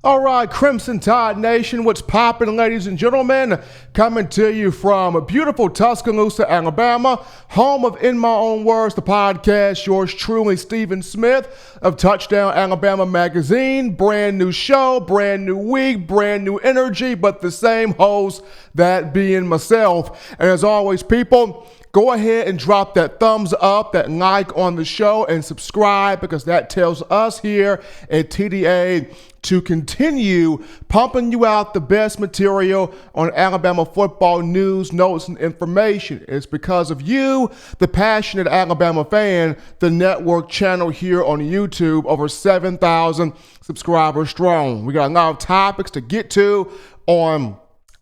All right, Crimson Tide Nation, what's poppin', ladies and gentlemen? Coming to you from beautiful Tuscaloosa, Alabama, home of In My Own Words, the podcast. Yours truly, Stephen Smith of Touchdown Alabama Magazine. Brand new show, brand new week, brand new energy, but the same host, that being myself. And as always, people, go ahead and drop that thumbs up, that like on the show, and subscribe, because that tells us here at TDA to continue pumping you out the best material on Alabama football news, notes, and information. It's because of you, the passionate Alabama fan, the network channel here on YouTube, over 7,000 subscribers strong. We got a lot of topics to get to on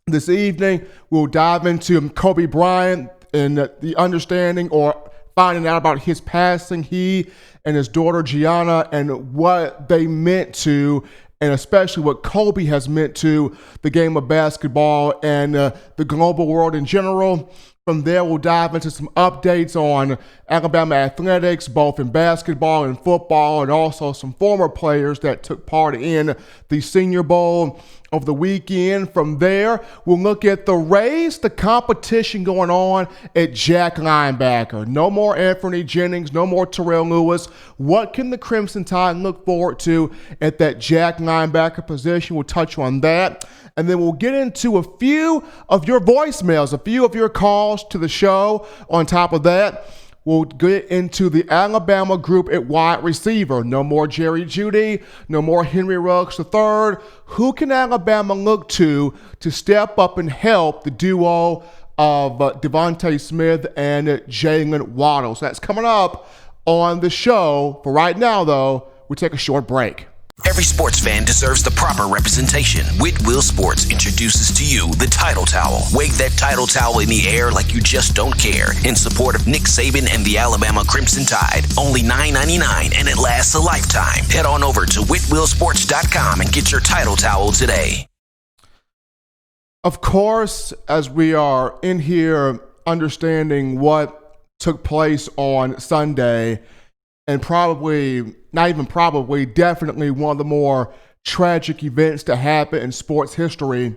this evening. We'll dive into Kobe Bryant and the understanding or finding out about his passing, he and his daughter Gianna, and what they meant to, and especially what Kobe has meant to the game of basketball and the global world in general. From there, we'll dive into some updates on Alabama athletics, both in basketball and football, and also some former players that took part in the Senior Bowl of the weekend. From there, we'll look at the race, the competition going on at Jack Linebacker. No more Anthony Jennings, no more Terrell Lewis. What can the Crimson Tide look forward to at that Jack Linebacker position? We'll touch on that. And then we'll get into a few of your voicemails, a few of your calls to the show. On top of that, we'll get into the Alabama group at wide receiver. No more Jerry Jeudy, no more Henry Ruggs III. Who can Alabama look to step up and help the duo of Devontae Smith and Jalen Waddle? So that's coming up on the show. For right now, though, we'll take a short break. Every sports fan deserves the proper representation. Whitwell Sports introduces to you the Title Towel. Wave that Title Towel in the air like you just don't care, in support of Nick Saban and the Alabama Crimson Tide. Only $9.99, and it lasts a lifetime. Head on over to whitwellsports.com and get your Title Towel today. Of course, as we are in here understanding what took place on Sunday, and definitely one of the more tragic events to happen in sports history.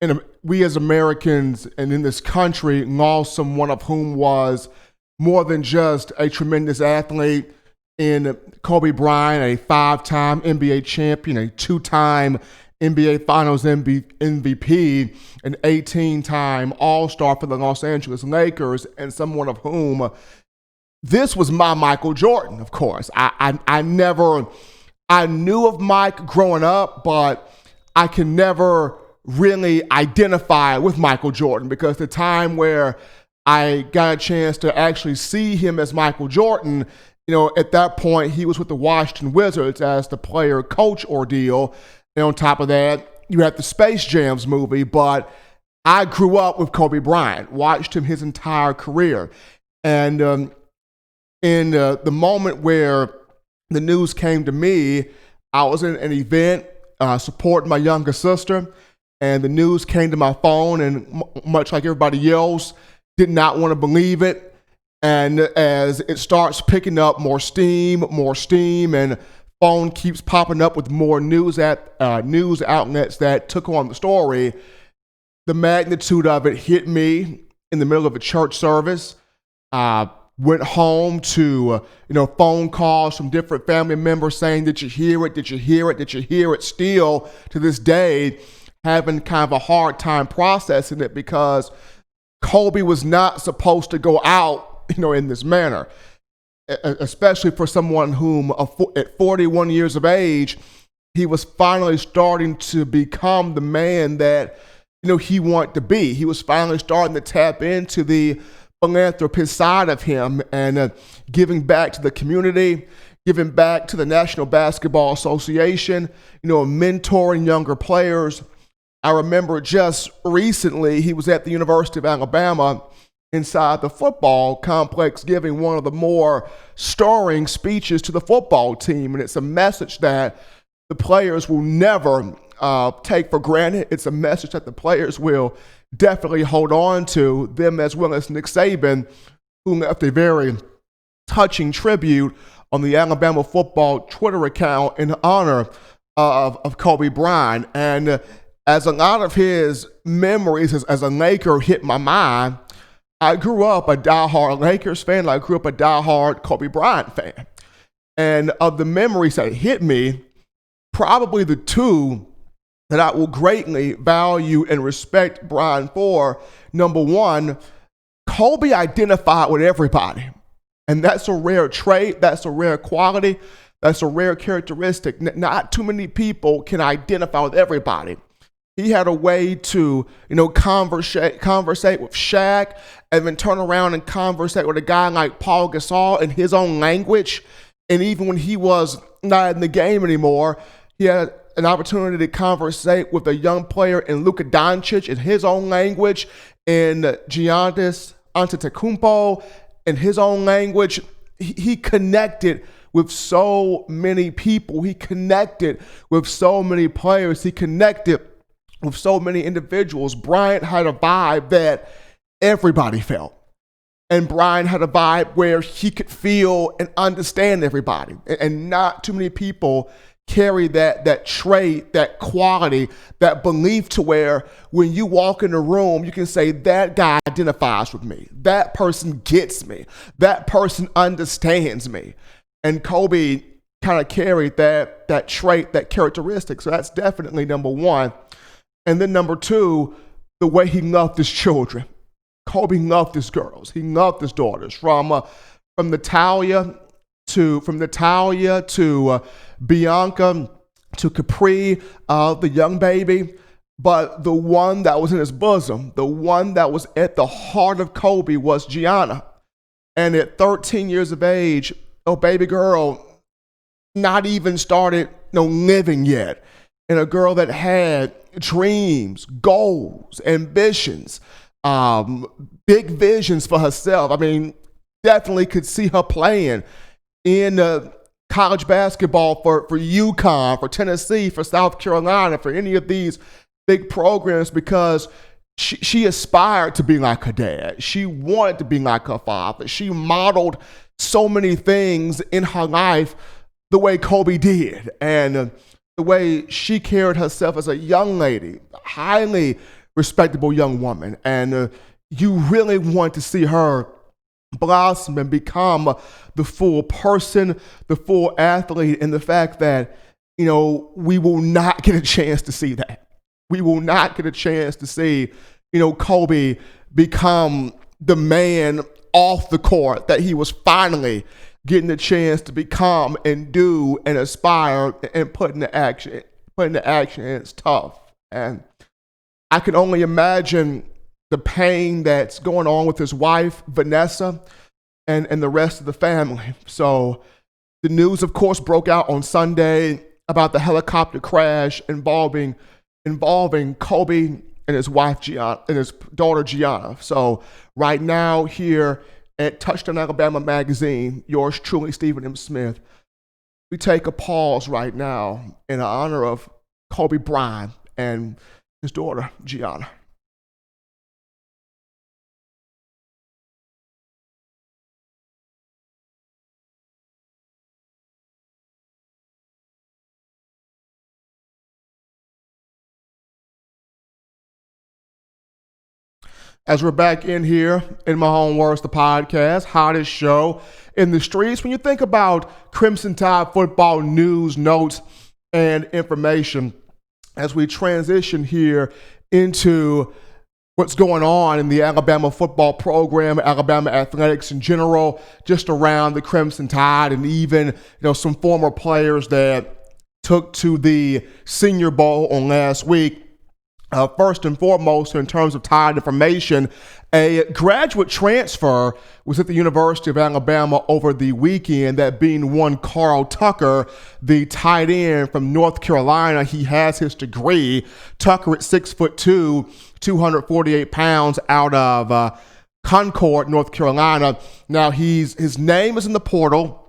And we as Americans and in this country lost someone of whom was more than just a tremendous athlete in Kobe Bryant, a 5-time NBA champion, a 2-time NBA Finals MVP, an 18-time All-Star for the Los Angeles Lakers, and someone of whom this was my Michael Jordan, of course. I knew of Mike growing up, but I can never really identify with Michael Jordan, because the time where I got a chance to actually see him as Michael Jordan, at that point he was with the Washington Wizards as the player-coach ordeal. And on top of that, you had the Space Jams movie, but I grew up with Kobe Bryant, watched him his entire career. And in the moment where the news came to me, I was in an event supporting my younger sister, and the news came to my phone, and much like everybody else, did not want to believe it. And as it starts picking up more steam, and phone keeps popping up with more news outlets that took on the story, the magnitude of it hit me in the middle of a church service. Went home to, phone calls from different family members saying, did you hear it? Did you hear it? Did you hear it? Still, to this day, having kind of a hard time processing it, because Kobe was not supposed to go out, in this manner, especially for someone whom at 41 years of age, he was finally starting to become the man that, he wanted to be. He was finally starting to tap into the philanthropist side of him and giving back to the community, giving back to the National Basketball Association, mentoring younger players. I remember just recently he was at the University of Alabama inside the football complex giving one of the more stirring speeches to the football team, and it's a message that the players will never take for granted. It's a message that the players will definitely hold on to, them as well as Nick Saban, who left a very touching tribute on the Alabama football Twitter account in honor of Kobe Bryant. And as a lot of his memories as a Laker hit my mind, I grew up a diehard Lakers fan. I grew up a diehard Kobe Bryant fan. And of the memories that hit me, probably the two that I will greatly value and respect Bryant for, number one, Kobe identified with everybody. And that's a rare trait. That's a rare quality. That's a rare characteristic. Not too many people can identify with everybody. He had a way to, conversate with Shaq and then turn around and conversate with a guy like Paul Gasol in his own language. And even when he was not in the game anymore, he had an opportunity to conversate with a young player in Luka Doncic in his own language, and Giannis Antetokounmpo in his own language. He connected with so many people. He connected with so many players. He connected with so many individuals. Bryant had a vibe that everybody felt. And Bryant had a vibe where he could feel and understand everybody. And not too many people carry that trait, that quality, that belief to where when you walk in a room, you can say, that guy identifies with me. That person gets me. That person understands me. And Kobe kind of carried that trait, that characteristic. So that's definitely number one. And then number two, the way he loved his children. Kobe loved his girls. He loved his daughters. From Natalia to Bianca to Capri, the young baby. But the one that was in his bosom, the one that was at the heart of Kobe was Gianna. And at 13 years of age, baby girl, not even started living yet. And a girl that had dreams, goals, ambitions, big visions for herself. I mean, definitely could see her playing in college basketball for UConn, for Tennessee, for South Carolina, for any of these big programs, because she aspired to be like her dad. She wanted to be like her father. She modeled so many things in her life the way Kobe did. And the way she carried herself as a young lady, highly respectable young woman. And you really want to see her blossom and become the full person, the full athlete. And the fact that, we will not get a chance to see that. We will not get a chance to see, Kobe become the man off the court that he was finally getting the chance to become and do and aspire and put into action. And it's tough. And I can only imagine the pain that's going on with his wife, Vanessa, and the rest of the family. So the news, of course, broke out on Sunday about the helicopter crash involving Kobe and his wife, Gianna, and his daughter, Gianna. So right now here at Touchdown Alabama Magazine, yours truly, Stephen M. Smith, we take a pause right now in honor of Kobe Bryant and his daughter, Gianna. As we're back in here in my home worst, the podcast, hottest show in the streets. When you think about Crimson Tide football news, notes, and information, as we transition here into what's going on in the Alabama football program, Alabama athletics in general, just around the Crimson Tide, and even some former players that took to the Senior Bowl on last week. First and foremost, in terms of Tide information, a graduate transfer was at the University of Alabama over the weekend, that being one Carl Tucker, the tight end from North Carolina. He has his degree. Tucker at 6'2", 248 pounds, out of Concord, North Carolina. Now, his name is in the portal.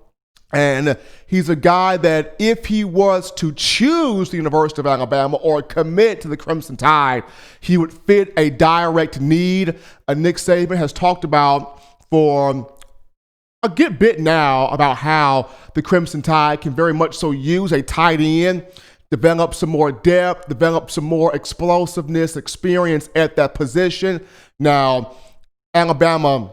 And he's a guy that if he was to choose the University of Alabama or commit to the Crimson Tide, he would fit a direct need. Nick Saban has talked about for a good bit now about how the Crimson Tide can very much so use a tight end develop some more depth, develop some more explosiveness, experience at that position. Now, Alabama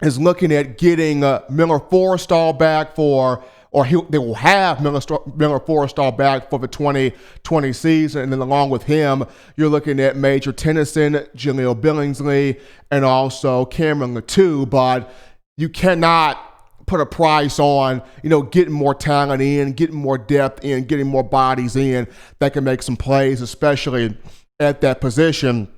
is looking at getting Miller Forrestall back they will have Miller Forrestall back for the 2020 season. And then along with him, you're looking at Major Tennyson, Jaleel Billingsley, and also Cameron Latou. But you cannot put a price on, getting more talent in, getting more depth in, getting more bodies in that can make some plays, especially at that position.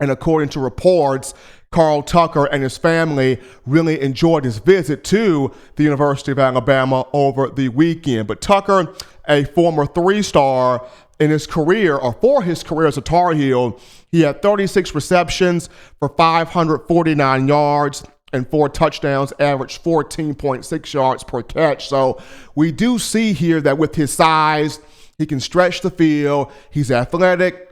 And according to reports, Carl Tucker and his family really enjoyed his visit to the University of Alabama over the weekend. But Tucker, a former 3-star in his career, or for his career as a Tar Heel, he had 36 receptions for 549 yards and 4 touchdowns, averaged 14.6 yards per catch. So we do see here that with his size, he can stretch the field. He's athletic,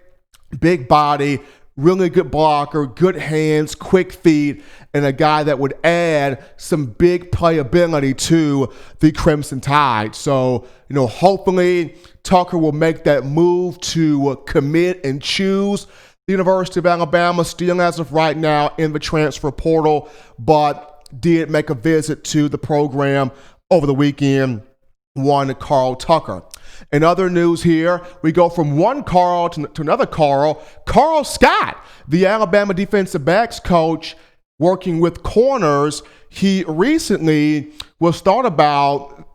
big body, really good blocker, good hands, quick feet, and a guy that would add some big playability to the Crimson Tide. So, hopefully Tucker will make that move to commit and choose the University of Alabama, still as of right now in the transfer portal, but did make a visit to the program over the weekend, one Carl Tucker. In other news here, we go from one Carl to another Carl. Carl Scott, the Alabama defensive backs coach, working with corners. He recently was thought about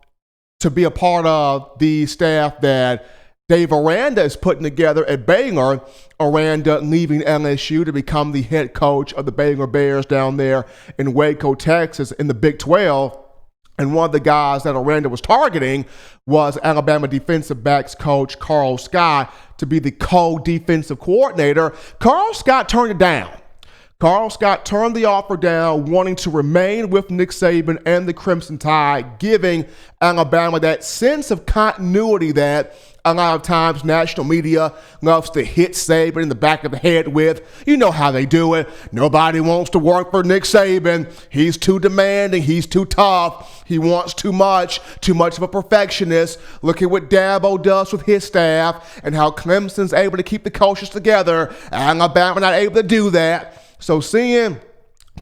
to be a part of the staff that Dave Aranda is putting together at Baylor. Aranda leaving LSU to become the head coach of the Baylor Bears down there in Waco, Texas, in the Big 12. And one of the guys that Aranda was targeting was Alabama defensive backs coach Carl Scott to be the co-defensive coordinator. Carl Scott turned it down. Carl Scott turned the offer down, wanting to remain with Nick Saban and the Crimson Tide, giving Alabama that sense of continuity that a lot of times national media loves to hit Saban in the back of the head with. You know how they do it. Nobody wants to work for Nick Saban. He's too demanding. He's too tough. He wants too much of a perfectionist. Look at what Dabo does with his staff and how Clemson's able to keep the coaches together. Alabama not able to do that. So seeing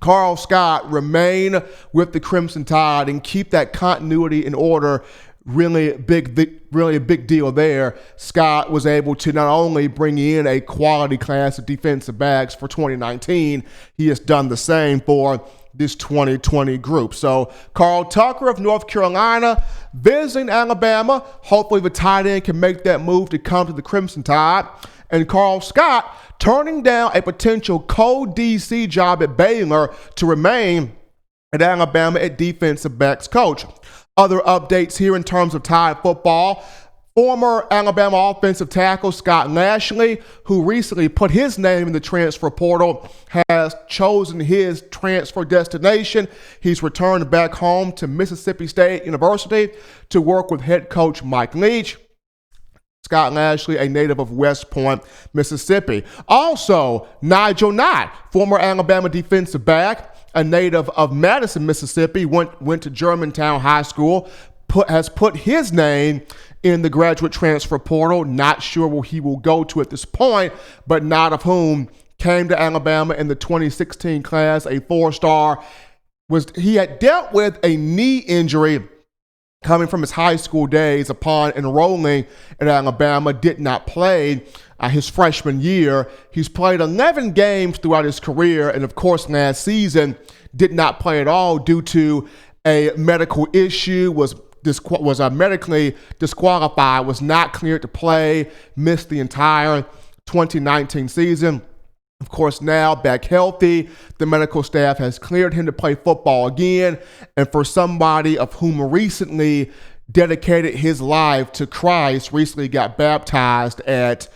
Carl Scott remain with the Crimson Tide and keep that continuity in order, really a big deal there. Scott was able to not only bring in a quality class of defensive backs for 2019, he has done the same for this 2020 group. So Carl Tucker of North Carolina visiting Alabama. Hopefully the tight end can make that move to come to the Crimson Tide. And Carl Scott turning down a potential co-DC job at Baylor to remain at Alabama at defensive backs coach. Other updates here in terms of Tide football. Former Alabama offensive tackle Scott Lashley, who recently put his name in the transfer portal, has chosen his transfer destination. He's returned back home to Mississippi State University to work with head coach Mike Leach. Scott Lashley, a native of West Point, Mississippi. Also, Nigel Knott, former Alabama defensive back, a native of Madison, Mississippi, went to Germantown High School, has put his name in the graduate transfer portal. Not sure where he will go to at this point, but Knott, of whom came to Alabama in the 2016 class, a 4-star. He had dealt with a knee injury coming from his high school days upon enrolling at Alabama, did not play his freshman year. He's played 11 games throughout his career, and of course last season did not play at all due to a medical issue, was medically disqualified, was not cleared to play, missed the entire 2019 season. Of course, now back healthy, the medical staff has cleared him to play football again. And for somebody of whom recently dedicated his life to Christ, recently got baptized at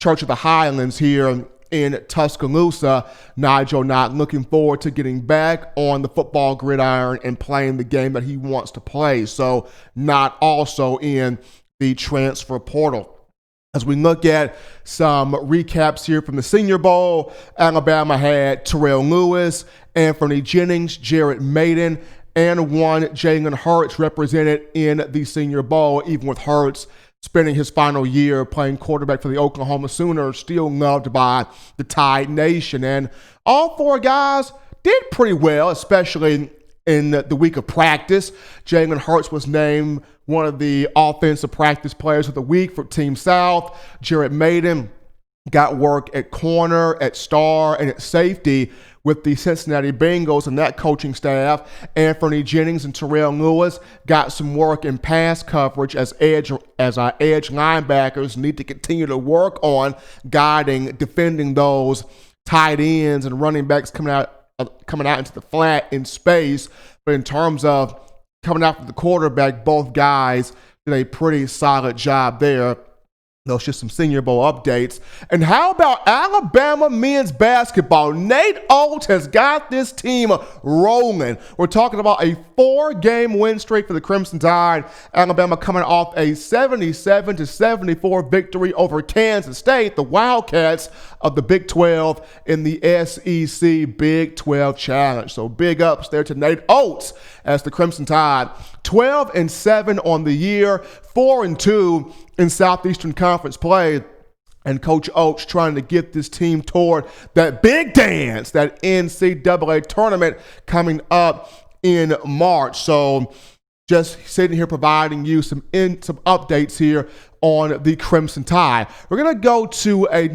Church of the Highlands here in Tuscaloosa, Nigel Knott looking forward to getting back on the football gridiron and playing the game that he wants to play. So Knott also in the transfer portal. As we look at some recaps here from the Senior Bowl, Alabama had Terrell Lewis, Anthony Jennings, Jared Maiden, and one Jalen Hurts represented in the Senior Bowl, even with Hurts spending his final year playing quarterback for the Oklahoma Sooners, still loved by the Tide Nation. And all four guys did pretty well, especially in the week of practice. Jalen Hurts was named one of the offensive practice players of the week for Team South. Jared Maiden got work at corner, at star, and at safety with the Cincinnati Bengals and that coaching staff. Anthony Jennings and Terrell Lewis got some work in pass coverage as our edge linebackers need to continue to work on guiding, defending those tight ends and running backs coming out into the flat in space. But in terms of coming out with the quarterback, both guys did a pretty solid job there. Those just some Senior Bowl updates. And how about Alabama men's basketball? Nate Oates has got this team rolling. We're talking about a 4-game win streak for the Crimson Tide. Alabama coming off a 77-74 victory over Kansas State, the Wildcats of the Big 12 in the SEC Big 12 Challenge. So big ups there to Nate Oates as the Crimson Tide 12-7 on the year, 4-2 in Southeastern Conference play, and Coach Oates trying to get this team toward that big dance, that NCAA tournament coming up in March. So just sitting here providing you some updates here on the Crimson Tide. We're gonna go to a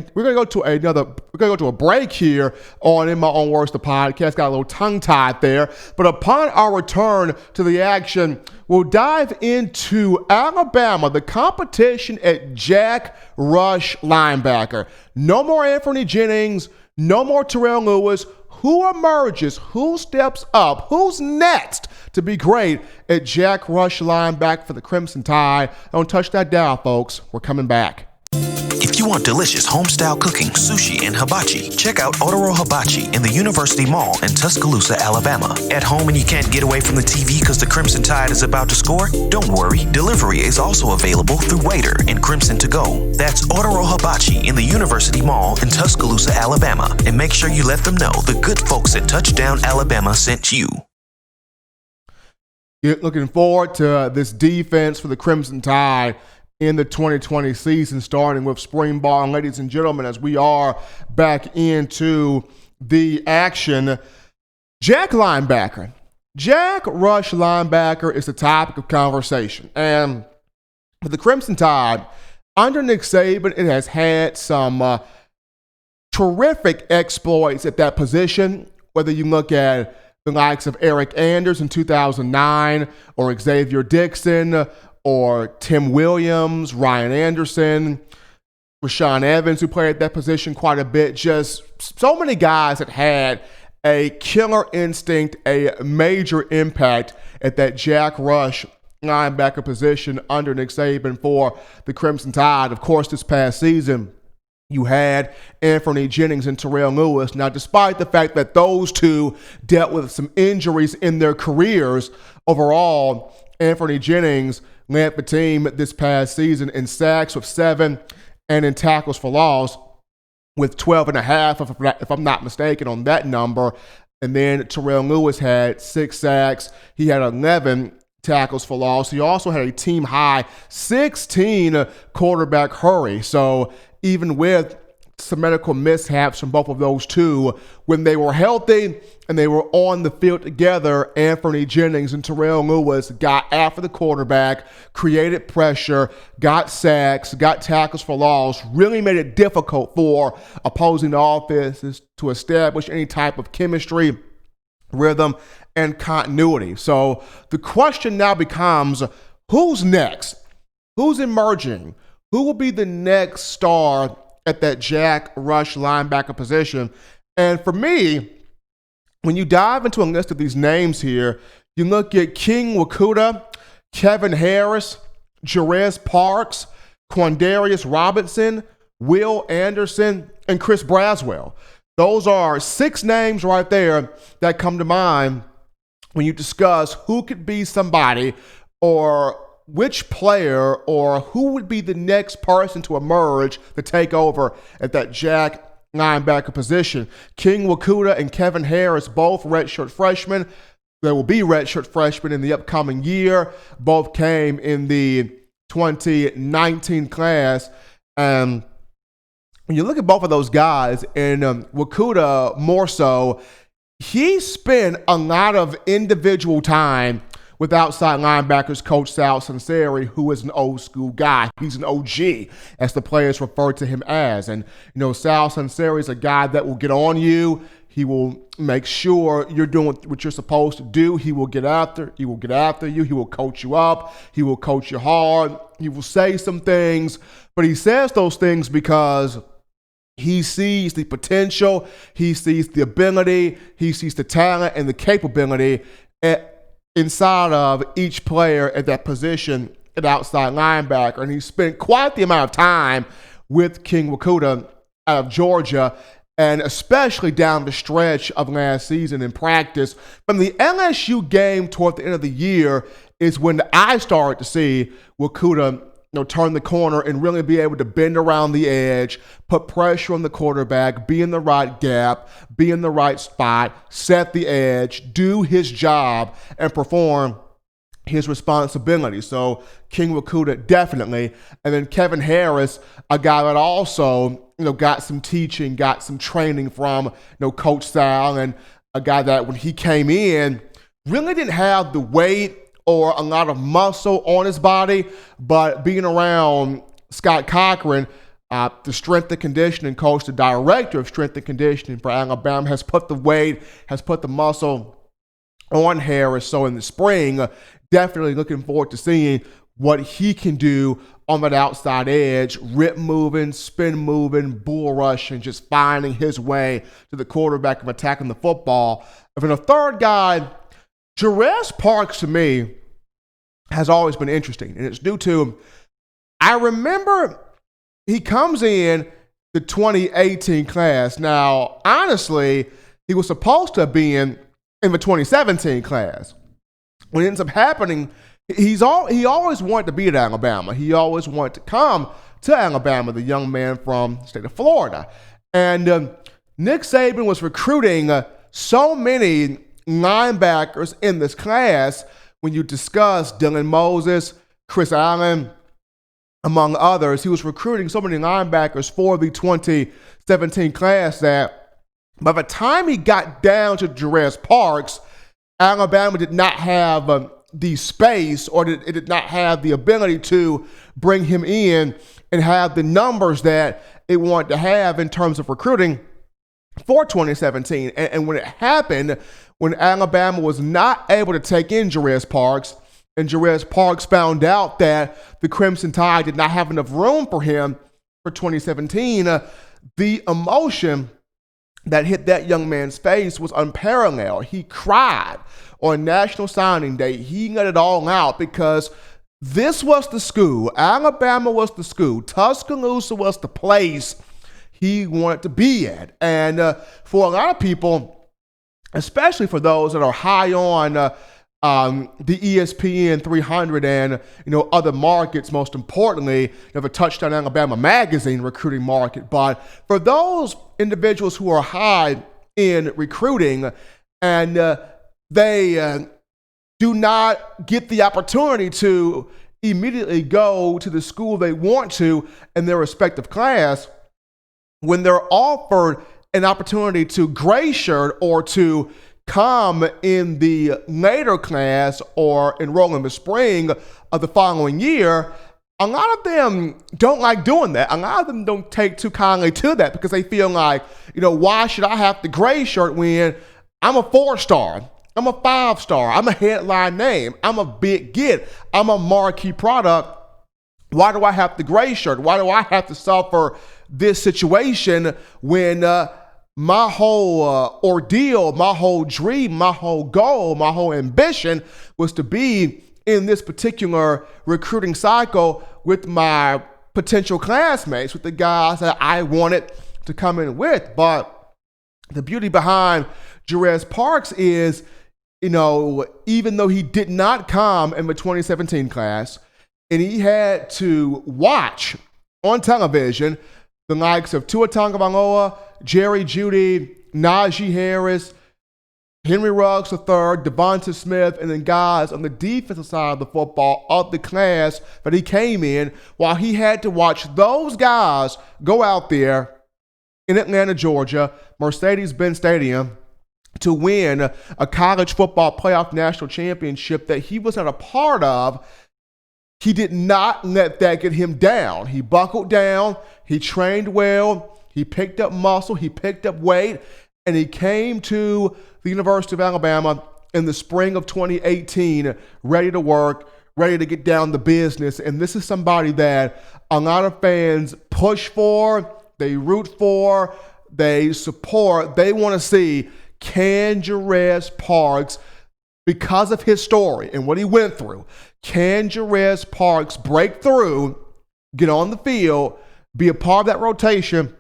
break here on In My Own Words, the podcast. Got a little tongue tied there, but upon our return to the action, we'll dive into Alabama, the competition at Jack Rush linebacker. No more Anthony Jennings, no more Terrell Lewis. Who emerges? Who steps up? Who's next to be great at Jack Rush linebacker for the Crimson Tide? Don't touch that dial, folks. We're coming back. If you want delicious home-style cooking, sushi, and hibachi, check out Otoro Hibachi in the University Mall in Tuscaloosa, Alabama. At home and you can't get away from the TV because the Crimson Tide is about to score? Don't worry, delivery is also available through Waitr and Crimson2go. That's Otoro Hibachi in the University Mall in Tuscaloosa, Alabama. And make sure you let them know the good folks at Touchdown Alabama sent you. Looking forward to this defense for the Crimson Tide in the 2020 season, starting with spring ball. And ladies and gentlemen, as we are back into the action, Jack Linebacker. Jack Rush linebacker is the topic of conversation. And for the Crimson Tide, under Nick Saban, it has had some terrific exploits at that position, whether you look at the likes of Eric Anders in 2009 or Xavier Dixon or Tim Williams, Ryan Anderson, Rashawn Evans, who played at that position quite a bit. Just so many guys that had a killer instinct, a major impact at that Jack Rush linebacker position under Nick Saban for the Crimson Tide. Of course, this past season, you had Anthony Jennings and Terrell Lewis. Now, despite the fact that those two dealt with some injuries in their careers, overall, Anthony Jennings led the team this past season in sacks with 7 and in tackles for loss with 12.5, if I'm not mistaken, on that number. And then Terrell Lewis had 6 sacks. He had 11 tackles for loss. He also had a team high 16 quarterback hurry. So even with some medical mishaps from both of those two, when they were healthy and they were on the field together, Anthony Jennings and Terrell Lewis got after the quarterback, created pressure, got sacks, got tackles for loss, really made it difficult for opposing offenses to establish any type of chemistry, rhythm, and continuity. So the question now becomes, who's next? Who's emerging? Who will be the next star at that Jack Rush linebacker position? And for me, when you dive into a list of these names here, you look at King Wakuda, Kevin Harris, Jerez Parks, Quandarius Robinson, Will Anderson, and Chris Braswell. Those are 6 names right there that come to mind when you discuss who could be somebody or which player or who would be the next person to emerge to take over at that Jack linebacker position. King Wakuda and Kevin Harris, both redshirt freshmen. There will be redshirt freshmen in the upcoming year. Both came in the 2019 class. And when you look at both of those guys, and Waitr more so, he spent a lot of individual time with outside linebackers coach Sal Sunseri, who is an old school guy. He's an OG, as the players refer to him as. And, Sal Sunseri is a guy that will get on you. He will make sure you're doing what you're supposed to do. He will get after you. He will coach you up. He will coach you hard. He will say some things, but he says those things because he sees the potential. He sees the ability. He sees the talent and the capability inside of each player at that position at outside linebacker. And he spent quite the amount of time with King Waitr out of Georgia, and especially down the stretch of last season in practice. From the LSU game toward the end of the year is when I started to see Waitr turn the corner and really be able to bend around the edge, put pressure on the quarterback, be in the right gap, be in the right spot, set the edge, do his job, and perform his responsibility. So King Waitr definitely. And then Kevin Harris, a guy that also got some teaching, got some training from Coach Sal, and a guy that when he came in really didn't have the weight or a lot of muscle on his body, but being around Scott Cochran, the strength and conditioning coach, the director of strength and conditioning for Alabama, has put the weight, has put the muscle on Harris. So in the spring, definitely looking forward to seeing what he can do on that outside edge, rip moving, spin moving, bull rushing, just finding his way to the quarterback and attacking the football. And then the third guy, Jurassic Parks, to me, has always been interesting, and it's due to, I remember he comes in the 2018 class. Now, honestly, he was supposed to have been in the 2017 class. What ends up happening, he always wanted to be at Alabama. He always wanted to come to Alabama, the young man from the state of Florida. And Nick Saban was recruiting so many linebackers in this class. When you discuss Dylan Moses, Chris Allen, among others, he was recruiting so many linebackers for the 2017 class that by the time he got down to Jurassic Parks, Alabama did not have the space, or it did not have the ability to bring him in and have the numbers that it wanted to have in terms of recruiting for 2017. And when it happened, when Alabama was not able to take in Jurassic Parks, and Jurassic Parks found out that the Crimson Tide did not have enough room for him for 2017, the emotion that hit that young man's face was unparalleled. He cried on National Signing Day. He let it all out because this was the school. Alabama was the school. Tuscaloosa was the place he wanted to be at. And for a lot of people, especially for those that are high on the ESPN 300 and other markets, most importantly, the Touchdown Alabama magazine recruiting market. But for those individuals who are high in recruiting and they do not get the opportunity to immediately go to the school they want to in their respective class, when they're offered an opportunity to gray shirt or to come in the later class or enroll in the spring of the following year, a lot of them don't like doing that. A lot of them don't take too kindly to that because they feel like, why should I have the gray shirt when I'm a 4-star? I'm a 5-star. I'm a headline name. I'm a big get. I'm a marquee product. Why do I have the gray shirt? Why do I have to suffer this situation when my whole ordeal, my whole dream, my whole goal, my whole ambition was to be in this particular recruiting cycle with my potential classmates, with the guys that I wanted to come in with? But the beauty behind Jurassic Parks is, even though he did not come in the 2017 class, and he had to watch on television the likes of Tua Tagovailoa, Jerry Jeudy, Najee Harris, Henry Ruggs III, Devonta Smith, and then guys on the defensive side of the football of the class that he came in, while he had to watch those guys go out there in Atlanta, Georgia, Mercedes-Benz Stadium, to win a college football playoff national championship that he was not a part of. He did not let that get him down. He buckled down, he trained well, he picked up muscle, he picked up weight, and he came to the University of Alabama in the spring of 2018, ready to work, ready to get down to business. And this is somebody that a lot of fans push for, they root for, they support. They want to see, can Jerez Parks, because of his story and what he went through, can Jerez Parks break through, get on the field, be a part of that rotation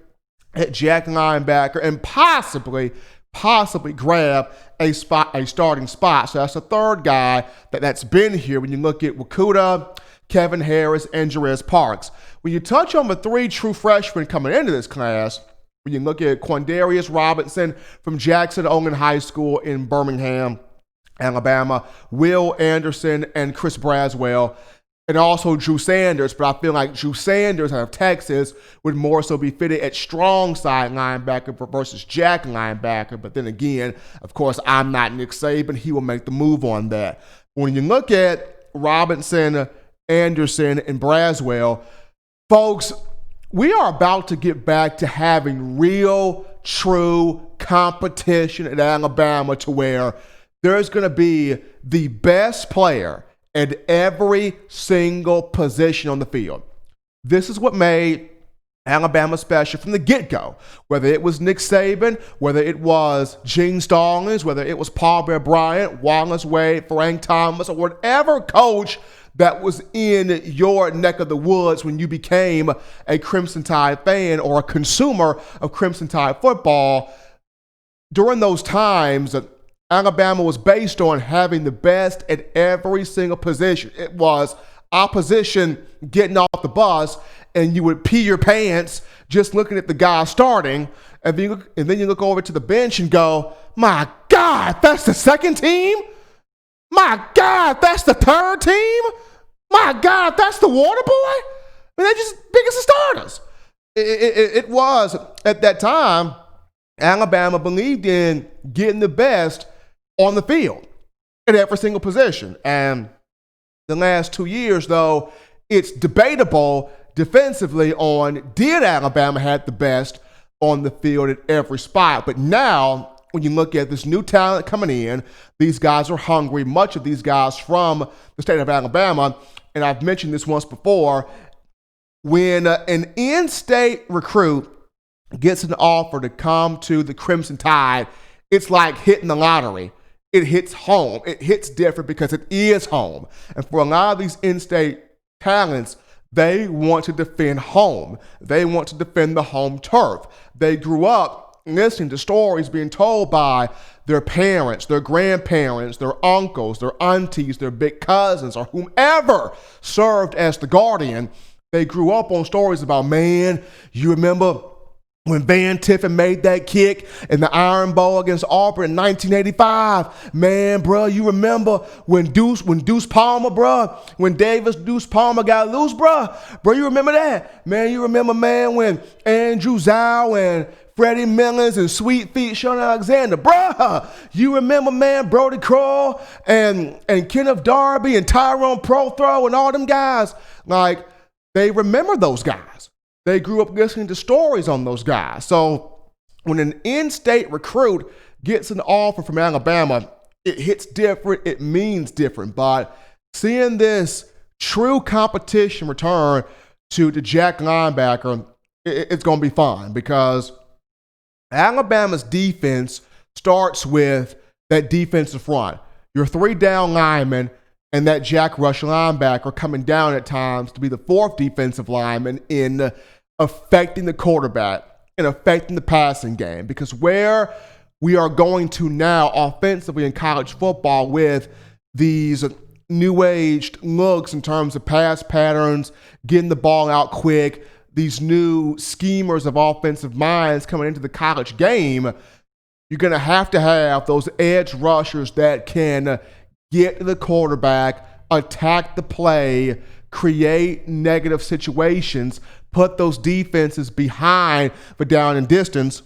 at Jack Linebacker, and possibly grab a starting spot. So that's the third guy that's been here when you look at Wakuda, Kevin Harris, and Jerez Parks. When you touch on the three true freshmen coming into this class, when you look at Quandarius Robinson from Jackson Owen High School in Birmingham, Alabama, Will Anderson and Chris Braswell, and also Drew Sanders, but I feel like Drew Sanders out of Texas would more so be fitted at strong side linebacker versus Jack linebacker. But then again, of course, I'm not Nick Saban. He will make the move on that. When you look at Robinson, Anderson, and Braswell, folks, we are about to get back to having real, true competition at Alabama, to where there's going to be the best player at every single position on the field. This is what made Alabama special from the get-go. Whether it was Nick Saban, whether it was Gene Stallings, whether it was Paul Bear Bryant, Wallace Wade, Frank Thomas, or whatever coach that was in your neck of the woods when you became a Crimson Tide fan or a consumer of Crimson Tide football, during those times, Alabama was based on having the best at every single position. It was opposition getting off the bus, and you would pee your pants just looking at the guy starting, and then you look over to the bench and go, my God, that's the second team? My God, that's the third team? My God, that's the water boy? I mean, they're just big as the starters. It was, at that time, Alabama believed in getting the best on the field at every single position. And the last 2 years, though, it's debatable defensively on, did Alabama have the best on the field at every spot? But now, when you look at this new talent coming in, these guys are hungry, much of these guys from the state of Alabama. And I've mentioned this once before, when an in-state recruit gets an offer to come to the Crimson Tide, it's like hitting the lottery. It hits home. It hits different because it is home. And for a lot of these in-state talents, they want to defend home. They want to defend the home turf. They grew up listening to stories being told by their parents, their grandparents, their uncles, their aunties, their big cousins, or whomever served as the guardian. They grew up on stories about, man, you remember when Van Tiffin made that kick in the Iron Bowl against Auburn in 1985, man, bro, you remember when Deuce Palmer, bro, when Davis Deuce Palmer got loose, bro, you remember that? Man, you remember, man, when Andrew Zhao and Freddie Millens and Sweet Feet Sean Alexander, bro, you remember, man, Brody Kroll and Kenneth Darby and Tyrone Prothro and all them guys, like, they remember those guys. They grew up listening to stories on those guys. So when an in-state recruit gets an offer from Alabama, it hits different, it means different. But seeing this true competition return to the Jack linebacker, it's going to be fun, because Alabama's defense starts with that defensive front. Your three down linemen and that Jack rush linebacker coming down at times to be the fourth defensive lineman in affecting the quarterback and affecting the passing game. Because where we are going to now offensively in college football with these new aged looks in terms of pass patterns, getting the ball out quick, these new schemers of offensive minds coming into the college game, you're going to have those edge rushers that can get to the quarterback, attack the play, create negative situations, put those defenses behind for down and distance,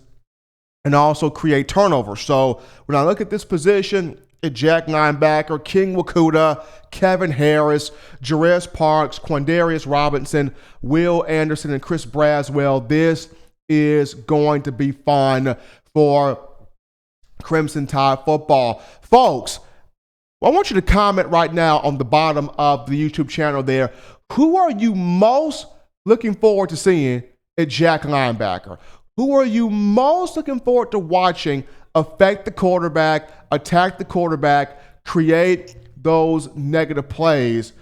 and also create turnovers. So when I look at this position, at Jack Linebacker, King Wakuda, Kevin Harris, Jerez Parks, Quandarius Robinson, Will Anderson, and Chris Braswell, this is going to be fun for Crimson Tide football. Folks, I want you to comment right now on the bottom of the YouTube channel there. Who are you most looking forward to seeing at Jack Linebacker? Who are you most looking forward to watching affect the quarterback, attack the quarterback, create those negative plays?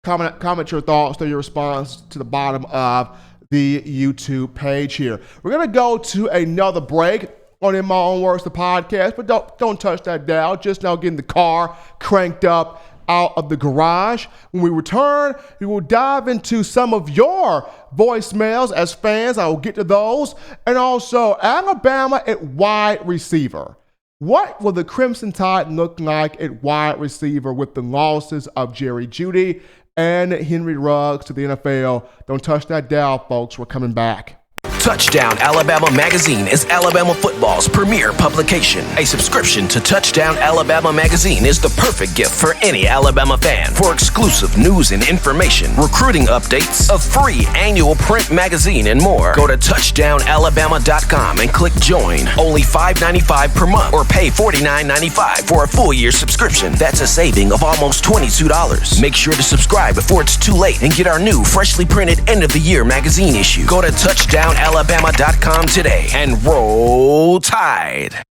Comment your thoughts or your response to the bottom of the YouTube page here. We're going to go to another break on In My Own Words, the podcast, but don't touch that dial. Just now getting the car cranked up out of the garage. When we return, we will dive into some of your voicemails as fans. I will get to those. And also, Alabama at wide receiver. What will the Crimson Tide look like at wide receiver with the losses of Jerry Jeudy and Henry Ruggs to the NFL? Don't touch that dial, folks. We're coming back. Touchdown Alabama Magazine is Alabama football's premier publication. A subscription to Touchdown Alabama Magazine is the perfect gift for any Alabama fan. For exclusive news and information, recruiting updates, a free annual print magazine, and more, go to touchdownalabama.com and click join. Only $5.95 per month or pay $49.95 for a full year subscription. That's a saving of almost $22. Make sure to subscribe before it's too late and get our new freshly printed end of the year magazine issue. Go to touchdownalabama.com today and roll Tide.